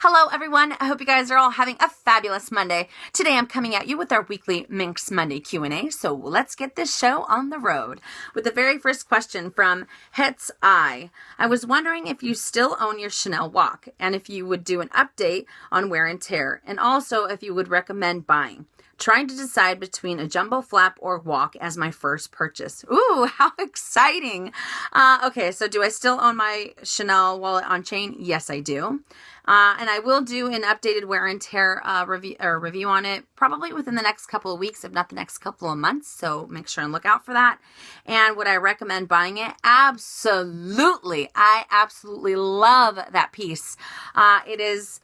Hello everyone, I hope you guys are all having a fabulous Monday. Today I'm coming at you with our weekly Minks Monday Q&A, so let's get this show on the road. With the very first question from Het's Eye. I was wondering if you still own your Chanel walk, and if you would do an update on wear and tear, and also if you would recommend buying. Trying to decide between a jumbo flap or walk as my first purchase. Ooh, how exciting. Okay, so do I still own my Chanel wallet on chain? Yes, I do. And I will do an updated wear and tear review on it probably within the next couple of weeks, if not the next couple of months. So make sure and look out for that. And would I recommend buying it? Absolutely. I absolutely love that piece. It is...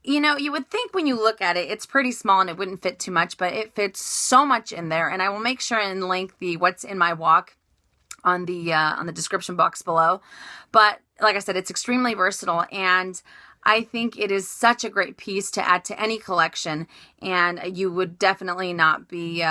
You know, you would think when you look at it, it's pretty small and it wouldn't fit too much, but it fits so much in there. And I will make sure and link the what's in my walk on the description box below. But like I said, it's extremely versatile, and I think it is such a great piece to add to any collection, and you would definitely not be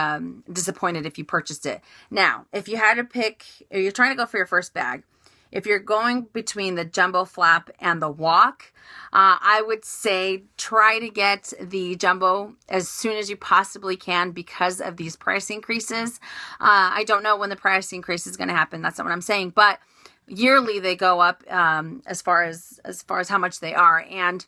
disappointed if you purchased it. Now, if you had to pick, or you're trying to go for your first bag, if you're going between the jumbo flap and the walk, I would say try to get the jumbo as soon as you possibly can because of these price increases. I don't know when the price increase is going to happen. That's not what I'm saying. But yearly they go up as far as how much they are. And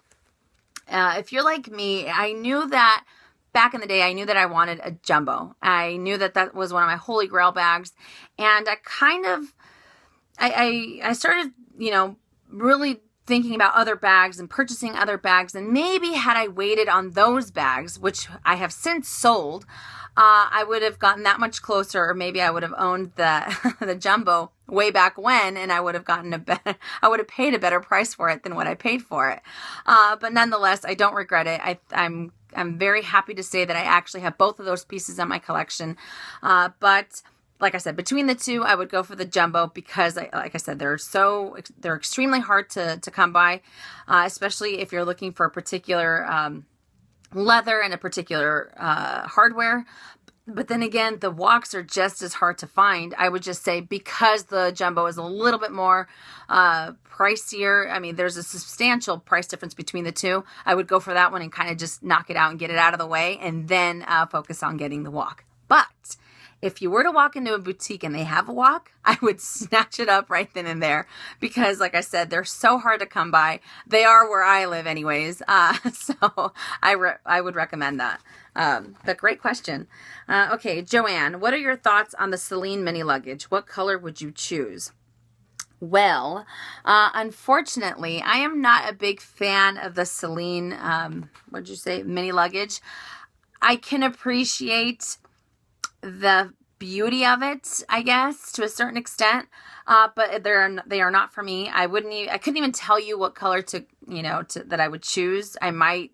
if you're like me, I knew that back in the day, I knew that I wanted a jumbo. I knew that that was one of my holy grail bags. And I started, really thinking about other bags and purchasing other bags. And maybe had I waited on those bags, which I have since sold, I would have gotten that much closer. Or maybe I would have owned the jumbo way back when, and I would have gotten I would have paid a better price for it than what I paid for it. But nonetheless, I don't regret it. I'm very happy to say that I actually have both of those pieces in my collection. But like I said, between the two, I would go for the jumbo because, like I said, they're extremely hard to come by, especially if you're looking for a particular leather and a particular hardware. But then again, the walks are just as hard to find. I would just say because the jumbo is a little bit more pricier. I mean, there's a substantial price difference between the two. I would go for that one and kind of just knock it out and get it out of the way, and then focus on getting the walk. But if you were to walk into a boutique and they have a walk, I would snatch it up right then and there because, like I said, they're so hard to come by. They are where I live anyways, so I would recommend that. But great question. Okay, Joanne, what are your thoughts on the Celine mini luggage? What color would you choose? Well, unfortunately, I am not a big fan of the Celine, mini luggage. I can appreciate the beauty of it, I guess, to a certain extent, but they are not for me. I couldn't even tell you what color that I would choose. I might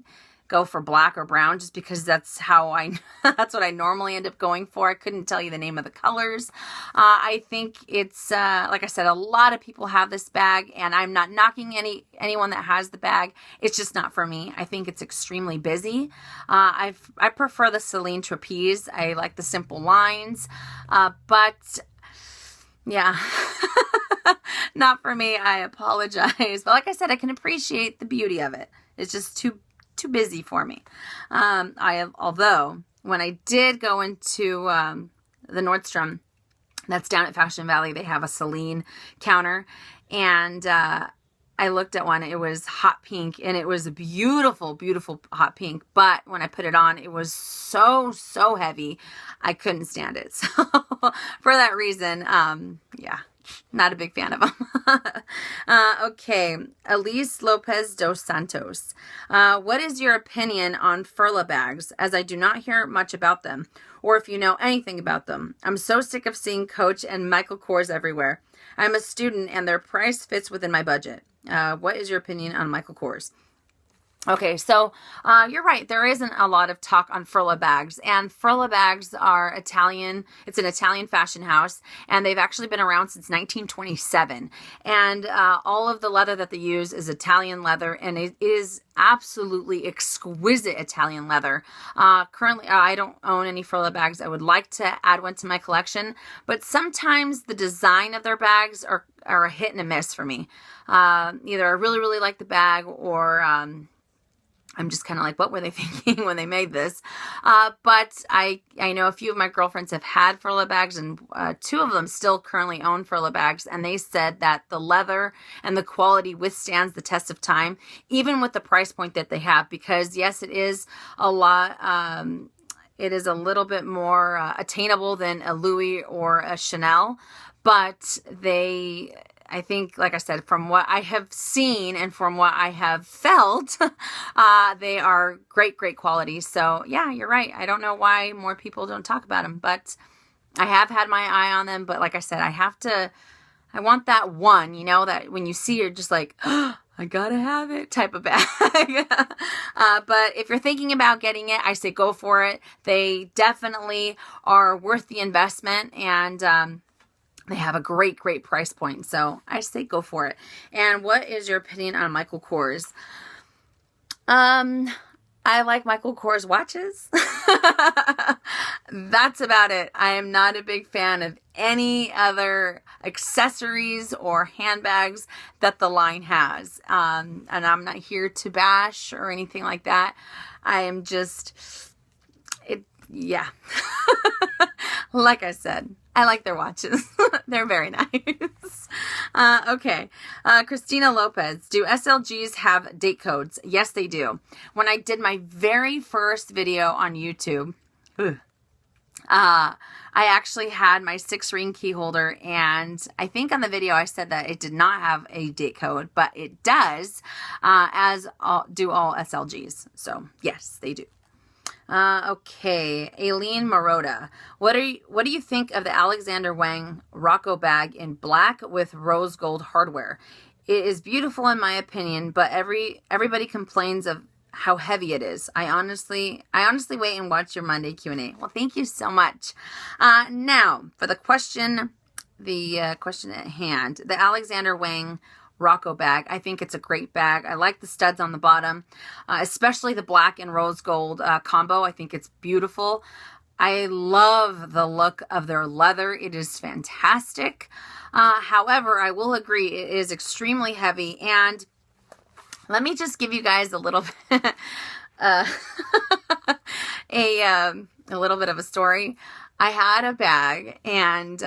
go for black or brown just because that's what I normally end up going for. I couldn't tell you the name of the colors. I think it's like I said, a lot of people have this bag, and I'm not knocking anyone that has the bag. It's just not for me. I think it's extremely busy. I prefer the Celine trapeze. I like the simple lines, but yeah. Not for me. I apologize. But like I said, I can appreciate the beauty of it. It's just too busy for me. Although when I did go into the Nordstrom, that's down at Fashion Valley, they have a Celine counter, and I looked at one. It was hot pink, and it was a beautiful, beautiful hot pink. But when I put it on, it was so heavy, I couldn't stand it. So for that reason, not a big fan of them. Okay, Elise Lopez dos Santos. What is your opinion on Furla bags, as I do not hear much about them, or if you know anything about them? I'm so sick of seeing Coach and Michael Kors everywhere. I'm a student, and their price fits within my budget. What is your opinion on Michael Kors? Okay, so you're right. There isn't a lot of talk on Furla bags, and Furla bags are Italian. It's an Italian fashion house, and they've actually been around since 1927. And all of the leather that they use is Italian leather, and it is absolutely exquisite Italian leather. Currently, I don't own any Furla bags. I would like to add one to my collection, but sometimes the design of their bags are a hit and a miss for me. Either I really, really like the bag, or I'm just kind of like, what were they thinking when they made this? But I know a few of my girlfriends have had Furla bags, and 2 of them still currently own Furla bags. And they said that the leather and the quality withstands the test of time, even with the price point that they have, because yes, it is a lot. It is a little bit more attainable than a Louis or a Chanel, but I think, like I said, from what I have seen and from what I have felt, they are great, great quality. So yeah, you're right. I don't know why more people don't talk about them, but I have had my eye on them. But like I said, I want that one, that when you see, you're just like, oh, I gotta have it type of bag. But if you're thinking about getting it, I say go for it. They definitely are worth the investment, and they have a great, great price point. So I say go for it. And what is your opinion on Michael Kors? I like Michael Kors watches. That's about it. I am not a big fan of any other accessories or handbags that the line has. And I'm not here to bash or anything like that. I am just, yeah. Like I said, I like their watches. They're very nice. Okay. Christina Lopez. Do SLGs have date codes? Yes, they do. When I did my very first video on YouTube, I actually had my 6-ring key holder, and I think on the video I said that it did not have a date code, but it does, do all SLGs. So yes, they do. Okay, Aileen Maroda. What do you think of the Alexander Wang Rocco bag in black with rose gold hardware? It is beautiful in my opinion, but everybody complains of how heavy it is. I honestly wait and watch your Monday Q&A. Well, thank you so much. Now for the question at hand, the Alexander Wang Rocco bag. I think it's a great bag. I like the studs on the bottom, especially the black and rose gold combo. I think it's beautiful. I love the look of their leather. It is fantastic. However, I will agree it is extremely heavy. And let me just give you guys a little bit, a little bit of a story. I had a bag, and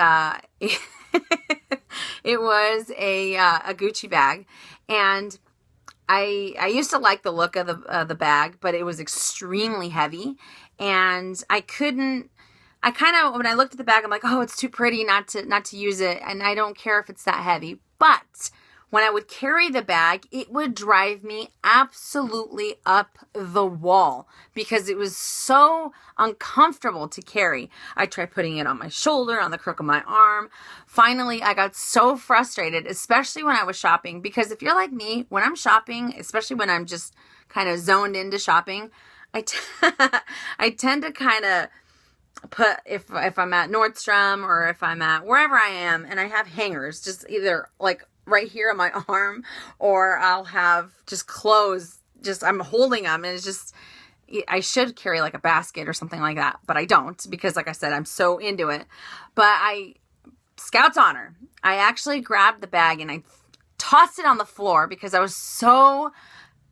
it was a Gucci bag, and I used to like the look of the bag, but it was extremely heavy, and I kind of, when I looked at the bag, I'm like, oh, it's too pretty not to use it, and I don't care if it's that heavy. But when I would carry the bag, it would drive me absolutely up the wall because it was so uncomfortable to carry. I tried putting it on my shoulder, on the crook of my arm. Finally, I got so frustrated, especially when I was shopping, because if you're like me, when I'm shopping, especially when I'm just kind of zoned into shopping, I tend to kind of put, if I'm at Nordstrom or if I'm at wherever I am and I have hangers, just either like right here on my arm, or I'll have just clothes, I'm holding them, and it's just, I should carry like a basket or something like that, but I don't, because like I said, I'm so into it. But Scout's honor, I actually grabbed the bag and I tossed it on the floor because I was so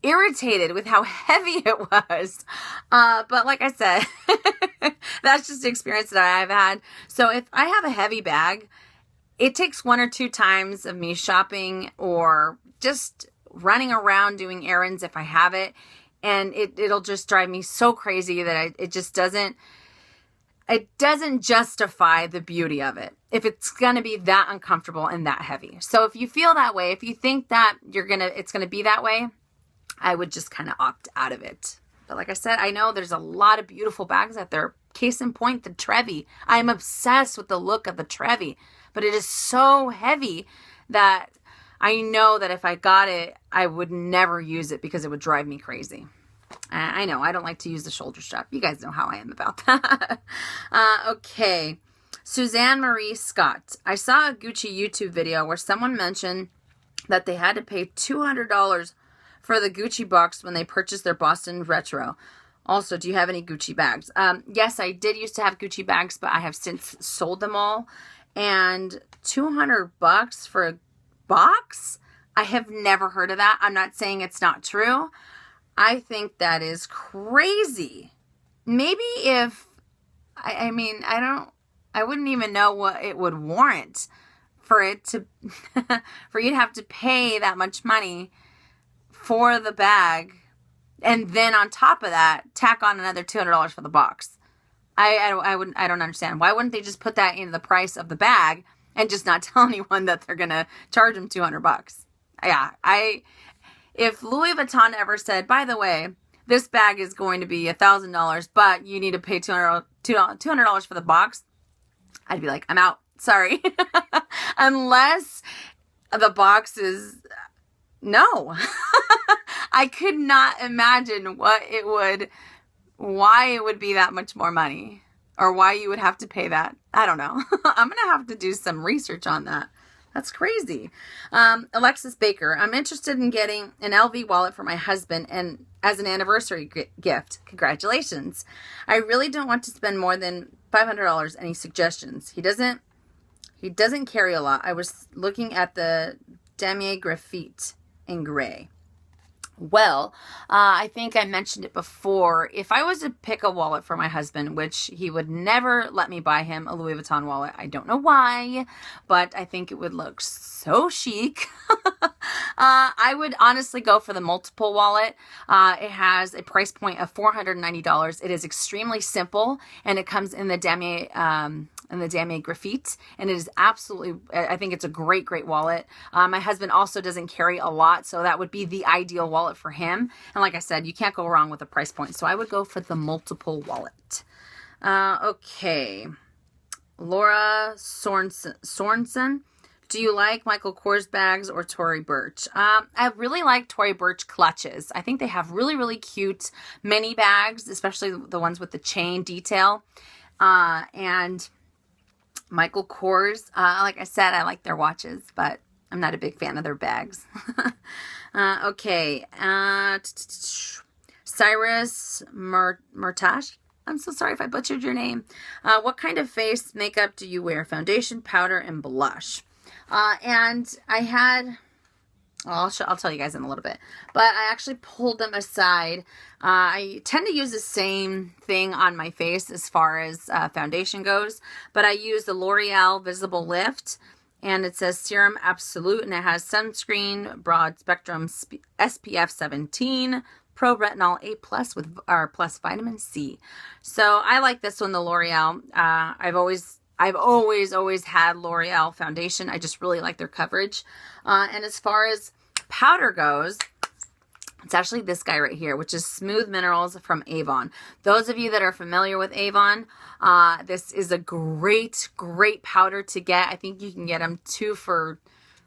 irritated with how heavy it was. But like I said, that's just the experience that I've had. So if I have a heavy bag, it takes 1 or 2 times of me shopping or just running around doing errands if I have it, and it'll just drive me so crazy that it doesn't justify the beauty of it if it's going to be that uncomfortable and that heavy. So if you feel that way, if you think that it's going to be that way, I would just kind of opt out of it. But like I said, I know there's a lot of beautiful bags out there. Case in point, the Trevi. I'm obsessed with the look of the Trevi, but it is so heavy that I know that if I got it, I would never use it because it would drive me crazy. I know, I don't like to use the shoulder strap. You guys know how I am about that. Okay. Suzanne Marie Scott. I saw a Gucci YouTube video where someone mentioned that they had to pay $200 for the Gucci box when they purchased their Boston Retro. Also, do you have any Gucci bags? Yes, I did used to have Gucci bags, but I have since sold them all. And $200 for a box? I have never heard of that. I'm not saying it's not true. I think that is crazy. Maybe if, I mean, I wouldn't even know what it would warrant for it to, for you to have to pay that much money for the bag. And then on top of that, tack on another $200 for the box. I don't understand. Why wouldn't they just put that into the price of the bag and just not tell anyone that they're going to charge them $200? Yeah, if Louis Vuitton ever said, by the way, this bag is going to be $1,000, but you need to pay $200 for the box, I'd be like, I'm out. Sorry. Unless the box is, no. I could not imagine why it would be that much more money, or why you would have to pay that. I don't know. I'm going to have to do some research on that. That's crazy. Alexis Baker, I'm interested in getting an LV wallet for my husband and as an anniversary gift. Congratulations. I really don't want to spend more than $500. Any suggestions? He doesn't carry a lot. I was looking at the Damier Graphite in gray. Well, I think I mentioned it before. If I was to pick a wallet for my husband, which he would never let me buy him a Louis Vuitton wallet. I don't know why, but I think it would look so chic. I would honestly go for the multiple wallet. It has a price point of $490. It is extremely simple, and it comes in the Damier Graphite, and it is absolutely, I think it's a great wallet. My husband also doesn't carry a lot, so that would be the ideal wallet for him. And like I said, you can't go wrong with a price point, so I would go for the multiple wallet. Okay. Laura Sorensen. Do you like Michael Kors bags or Tory Burch? I really like Tory Burch clutches. I think they have really cute mini bags, especially the ones with the chain detail. And Michael Kors, like I said, I like their watches, but I'm not a big fan of their bags. Okay. Cyrus Murtash. I'm so sorry if I butchered your name. What kind of face makeup do you wear? Foundation, powder, and blush. And I had, I'll tell you guys in a little bit, but I actually pulled them aside. I tend to use the same thing on my face as far as foundation goes, but I use the L'Oreal Visible Lift, and it says Serum Absolute, and it has sunscreen, broad spectrum SPF 17, Pro Retinol A+ with plus vitamin C. So I like this one, the L'Oreal. I've always had L'Oreal foundation. I just really like their coverage. And as far as powder goes, it's actually this guy right here, which is Smooth Minerals from Avon. Those of you that are familiar with Avon, this is a great powder to get. I think you can get them 2 for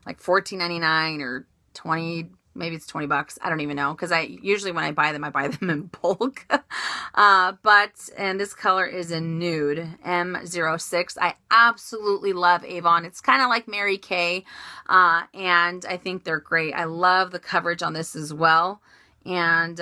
like $14.99 or 20, maybe it's $20. I don't even know, because usually when I buy them in bulk. And this color is in nude, M06. I absolutely love Avon. It's kind of like Mary Kay, and I think they're great. I love the coverage on this as well. And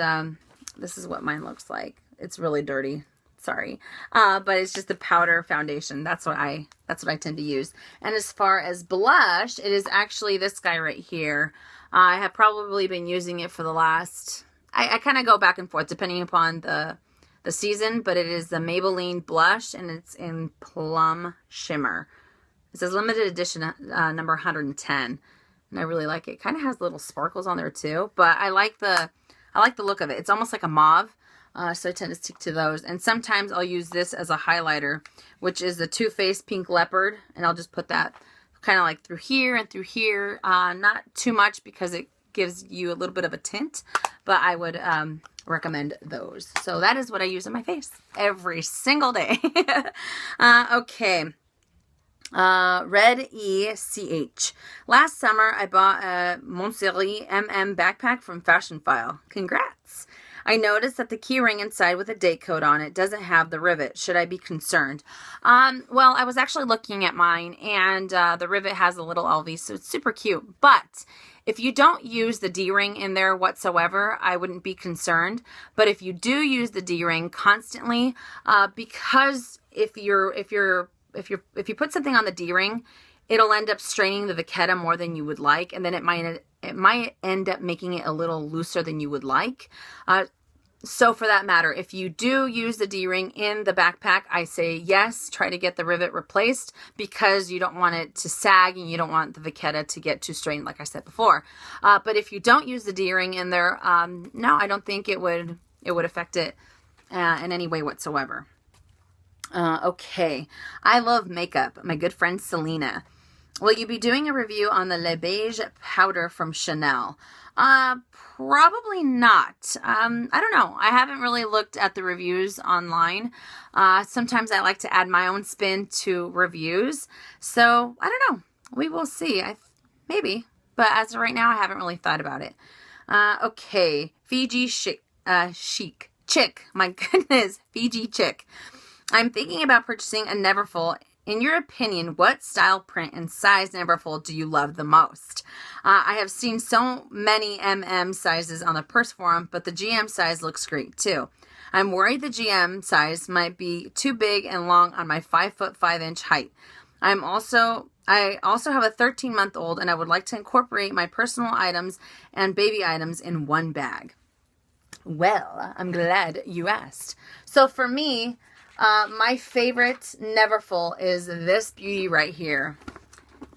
this is what mine looks like. It's really dirty. Sorry. But it's just a powder foundation. That's what I tend to use. And as far as blush, it is actually this guy right here. I have probably been using it for the last, I kind of go back and forth depending upon the season, but it is the Maybelline blush, and it's in Plum Shimmer. It says limited edition number 110, and I really like it. It kind of has little sparkles on there too, but I like the look of it. It's almost like a mauve, so I tend to stick to those. And sometimes I'll use this as a highlighter, which is the Too Faced Pink Leopard, and I'll just put that kind of like through here and through here. Not too much because it gives you a little bit of a tint, but I would recommend those. So that is what I use on my face every single day. Okay. Red ECH. Last summer, I bought a Montserrat MM backpack from Fashion File. Congrats. I noticed that the key ring inside with a date code on it doesn't have the rivet. Should I be concerned? Well, I was actually looking at mine, and the rivet has a little LV, so it's super cute. But if you don't use the D-ring in there whatsoever, I wouldn't be concerned. But if you do use the D-ring constantly, because if you put something on the D-ring, it'll end up straining the vachetta more than you would like, and then it might end up making it a little looser than you would like. So for that matter, if you do use the D-ring in the backpack, I say yes, try to get the rivet replaced, because you don't want it to sag and you don't want the vachetta to get too strained, like I said before. But if you don't use the D-ring in there, no, I don't think it would affect it in any way whatsoever. Okay, I love makeup. My good friend Selena. Will you be doing a review on the Le Beige powder from Chanel? Probably not. I don't know. I haven't really looked at the reviews online. Sometimes I like to add my own spin to reviews. So, I don't know. We will see. Maybe. But as of right now, I haven't really thought about it. Okay. Fiji chic. Chick. My goodness. Fiji chick. I'm thinking about purchasing a Neverfull. In your opinion, what style, print, and size Neverfull do you love the most? I have seen so many sizes on the purse forum, but the GM size looks great too. I'm worried the GM size might be too big and long on my 5'5" height. I also have a 13-month-old, and I would like to incorporate my personal items and baby items in one bag. Well, I'm glad you asked. So for me, my favorite Neverfull is this beauty right here.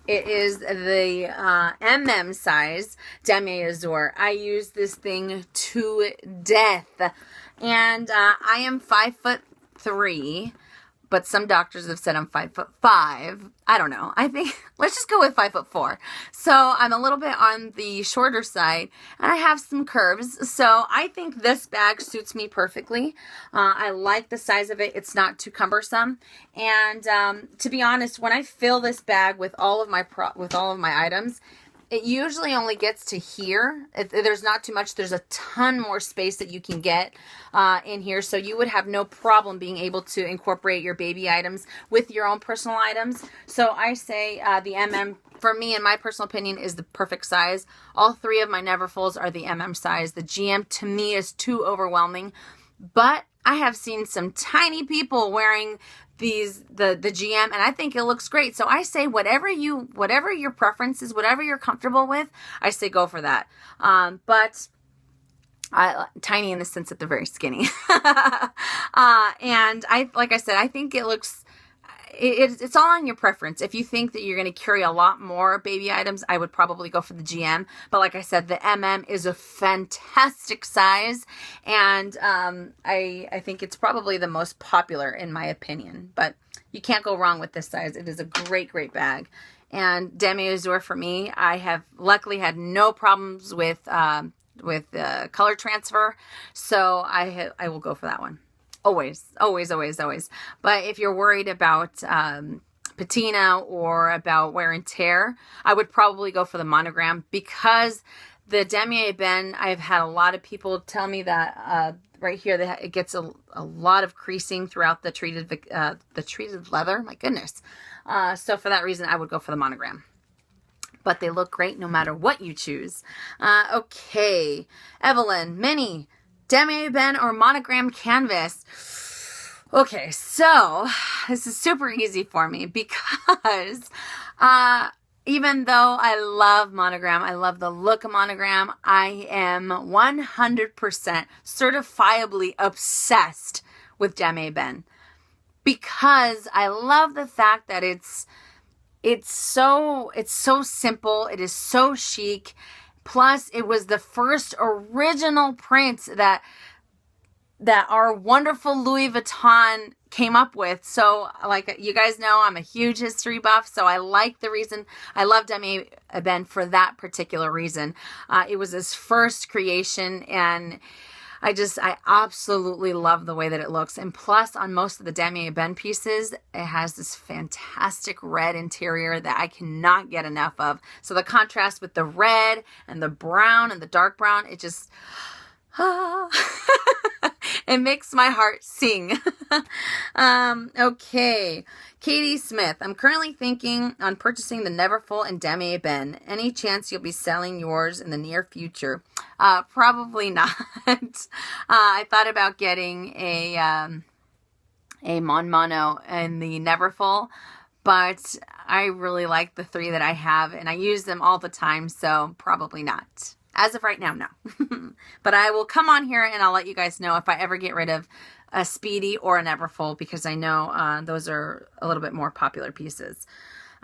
It is the size Damier Azur. I use this thing to death. And I am 5'3", but some doctors have said I'm 5'5". I don't know. I think, let's just go with 5'4". So I'm a little bit on the shorter side, and I have some curves. So I think this bag suits me perfectly. I like the size of it. It's not too cumbersome. And to be honest, when I fill this bag with all of my items, it usually only gets to here. There's not too much. There's a ton more space that you can get in here. So you would have no problem being able to incorporate your baby items with your own personal items. So I say the for me, in my personal opinion, is the perfect size. All three of my Neverfulls are the size. The GM, to me, is too overwhelming. But I have seen some tiny people wearing the GM, and I think it looks great. So I say whatever your preference is, whatever you're comfortable with, I say go for that. But tiny in the sense that they're very skinny. And like I said, I think it looks, it's all on your preference. If you think that you're going to carry a lot more baby items, I would probably go for the GM. But like I said, the is a fantastic size, and I think it's probably the most popular in my opinion. But you can't go wrong with this size. It is a great, great bag. And Damier Azur, for me, I have luckily had no problems with color transfer, so I will go for that one. Always. But if you're worried about patina or about wear and tear, I would probably go for the monogram, because the Damier Ben, I've had a lot of people tell me that right here that it gets a lot of creasing throughout the treated leather. My goodness. So for that reason, I would go for the monogram. But they look great no matter what you choose. Okay, Evelyn, Minnie, Damier Ben or monogram canvas? Okay, so this is super easy for me, because even though I love monogram, I love the look of monogram, I am 100% certifiably obsessed with Damier Ben, because I love the fact that it's so simple, it is so chic. Plus, it was the first original print that our wonderful Louis Vuitton came up with. So, like you guys know, I'm a huge history buff, so I like the reason. I love Damier Ben for that particular reason. It was his first creation, and I absolutely love the way that it looks. And plus, on most of the Damier Ben pieces, it has this fantastic red interior that I cannot get enough of. So the contrast with the red and the brown and the dark brown, it just, it makes my heart sing. Okay. Katie Smith. I'm currently thinking on purchasing the Neverfull and Damier Ben. Any chance you'll be selling yours in the near future? Probably not. I thought about getting a Mon Mono in the Neverfull, but I really like the 3 that I have, and I use them all the time, so probably not. As of right now, no. But I will come on here and I'll let you guys know if I ever get rid of a Speedy or a Neverfull, because I know those are a little bit more popular pieces.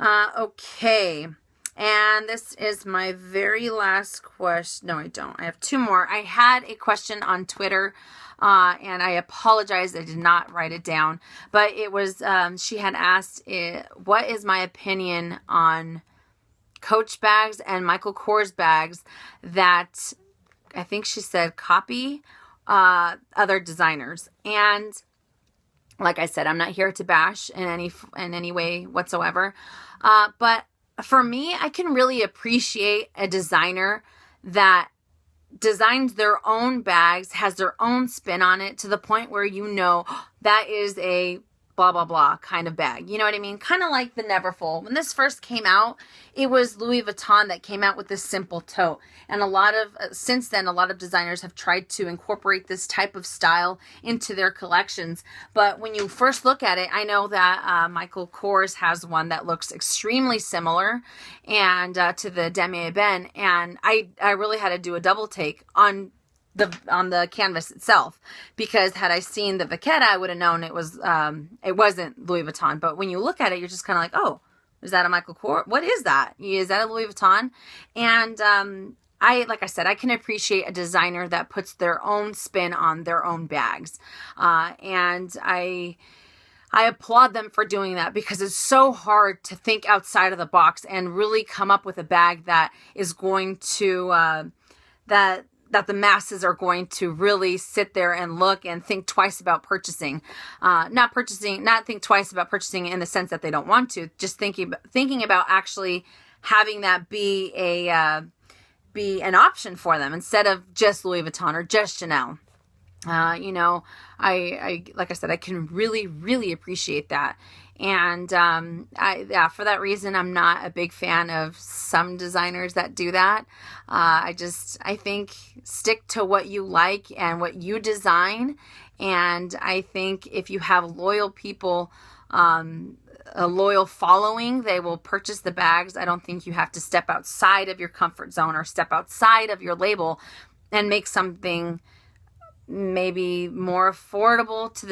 Okay. And this is my very last question. No, I don't. I have 2 more. I had a question on Twitter, and I apologize. I did not write it down. But it was, she had asked, what is my opinion on Coach bags and Michael Kors bags that, I think she said, copy other designers. And like I said, I'm not here to bash in any way whatsoever. But for me, I can really appreciate a designer that designs their own bags, has their own spin on it, to the point where you know that is a blah, blah, blah kind of bag. You know what I mean? Kind of like the Neverfull. When this first came out, it was Louis Vuitton that came out with this simple tote. And since then, a lot of designers have tried to incorporate this type of style into their collections. But when you first look at it, I know that Michael Kors has one that looks extremely similar and to the Demi Ben. And I really had to do a double take on the canvas itself, because had I seen the Vachetta, I would have known it wasn't Louis Vuitton. But when you look at it, you're just kind of like, oh, is that a Michael Kors? What is that? Is that a Louis Vuitton? And like I said, I can appreciate a designer that puts their own spin on their own bags, and I applaud them for doing that, because it's so hard to think outside of the box and really come up with a bag that is going to that the masses are going to really sit there and look and think twice about purchasing. Not think twice about purchasing in the sense that they don't want to, just thinking about actually having that be an option for them instead of just Louis Vuitton or just Chanel. I like I said, I can really, really appreciate that. And for that reason, I'm not a big fan of some designers that do that. I think stick to what you like and what you design. And I think if you have loyal people, a loyal following, they will purchase the bags. I don't think you have to step outside of your comfort zone or step outside of your label and make something maybe more affordable to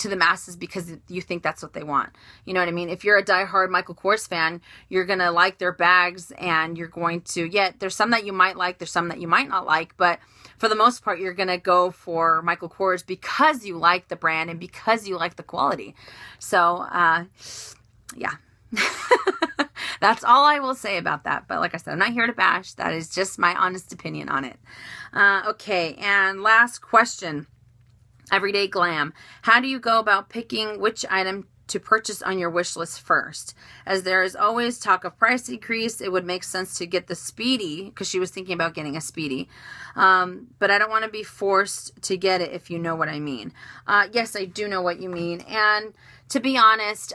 the masses because you think that's what they want. You know what I mean? If you're a diehard Michael Kors fan, you're going to like their bags, and you're going to, there's some that you might like, there's some that you might not like, but for the most part, you're going to go for Michael Kors because you like the brand and because you like the quality. So, yeah. That's all I will say about that. But like I said, I'm not here to bash. That is just my honest opinion on it. Okay, and last question. Everyday Glam. How do you go about picking which item to purchase on your wish list first? As there is always talk of price decrease, it would make sense to get the Speedy, because she was thinking about getting a Speedy. But I don't want to be forced to get it, if you know what I mean. Yes, I do know what you mean. And to be honest,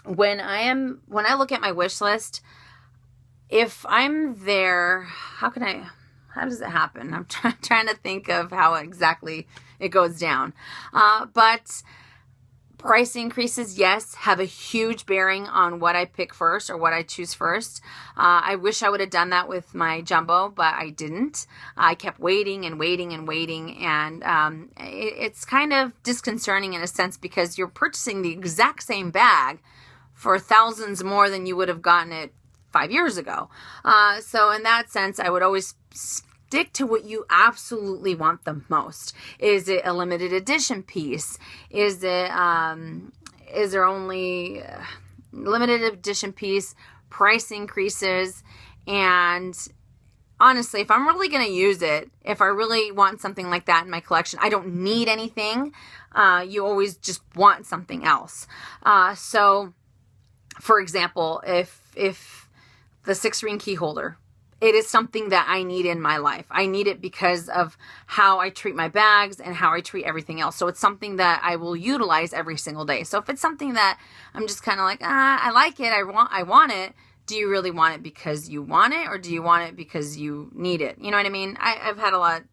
when I look at my wish list, if I'm there, how does it happen? I'm trying to think of how exactly it goes down. But price increases, yes, have a huge bearing on what I pick first or what I choose first. I wish I would have done that with my jumbo, but I didn't. I kept waiting and waiting and waiting, and it's kind of disconcerting in a sense, because you're purchasing the exact same bag for thousands more than you would have gotten it 5 years ago. So in that sense, I would always stick to what you absolutely want the most. Is it a limited edition piece? Is there only limited edition piece, price increases? And honestly, if I'm really going to use it, if I really want something like that in my collection, I don't need anything. You always just want something else. So for example, if the 6-ring key holder, it is something that I need in my life. I need it because of how I treat my bags and how I treat everything else. So it's something that I will utilize every single day. So if it's something that I'm just kind of like, I like it, I want it, do you really want it because you want it, or do you want it because you need it? You know what I mean? I've had a lot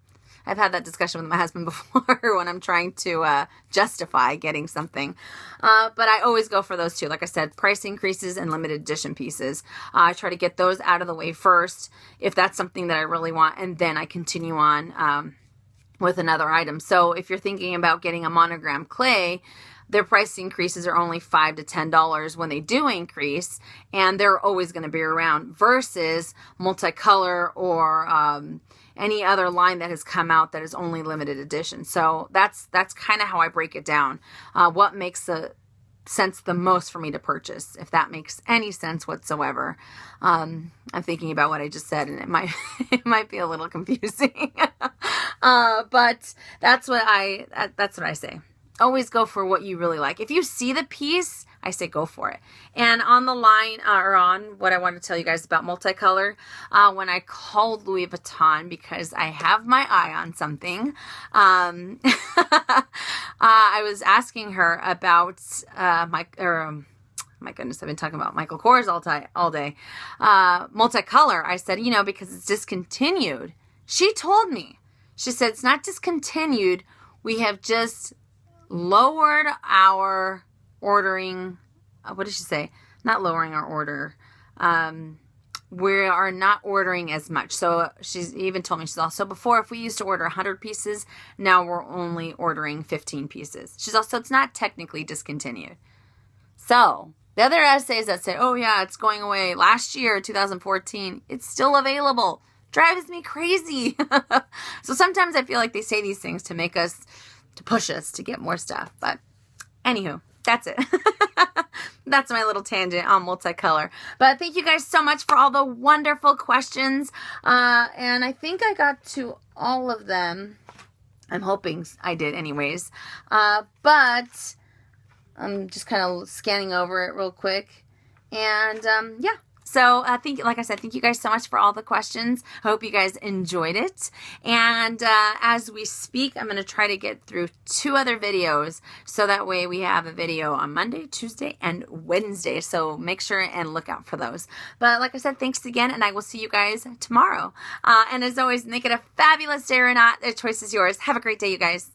I've had that discussion with my husband before when I'm trying to justify getting something. But I always go for those two. Like I said, price increases and limited edition pieces. I try to get those out of the way first if that's something that I really want, and then I continue on with another item. So if you're thinking about getting a monogram clay, their price increases are only $5 to $10 when they do increase, and they're always going to be around, versus multicolor or any other line that has come out that is only limited edition. So that's kind of how I break it down. What makes sense the most for me to purchase, if that makes any sense whatsoever. I'm thinking about what I just said, and it might be a little confusing. But that's what I say. Always go for what you really like. If you see the piece, I say go for it. And on the line, or on what I want to tell you guys about multicolor, when I called Louis Vuitton, because I have my eye on something, I was asking her about my goodness, I've been talking about Michael Kors all day. Multicolor. I said, because it's discontinued. She told me. She said, it's not discontinued. We have just lowered our ordering. What did she say? Not lowering our order. We are not ordering as much. So she's even told me, she's also, before, if we used to order 100 pieces, now we're only ordering 15 pieces. She's also, it's not technically discontinued. So the other essays that say, oh yeah, it's going away last year, 2014, it's still available. Drives me crazy. So sometimes I feel like they say these things to push us to get more stuff. But anywho, that's it. That's my little tangent on multicolor. But thank you guys so much for all the wonderful questions. And I think I got to all of them. I'm hoping I did anyways. But I'm just kind of scanning over it real quick. And yeah. So like I said, thank you guys so much for all the questions. I hope you guys enjoyed it. And as we speak, I'm going to try to get through 2 other videos, so that way we have a video on Monday, Tuesday, and Wednesday. So make sure and look out for those. But like I said, thanks again, and I will see you guys tomorrow. And as always, make it a fabulous day or not. The choice is yours. Have a great day, you guys.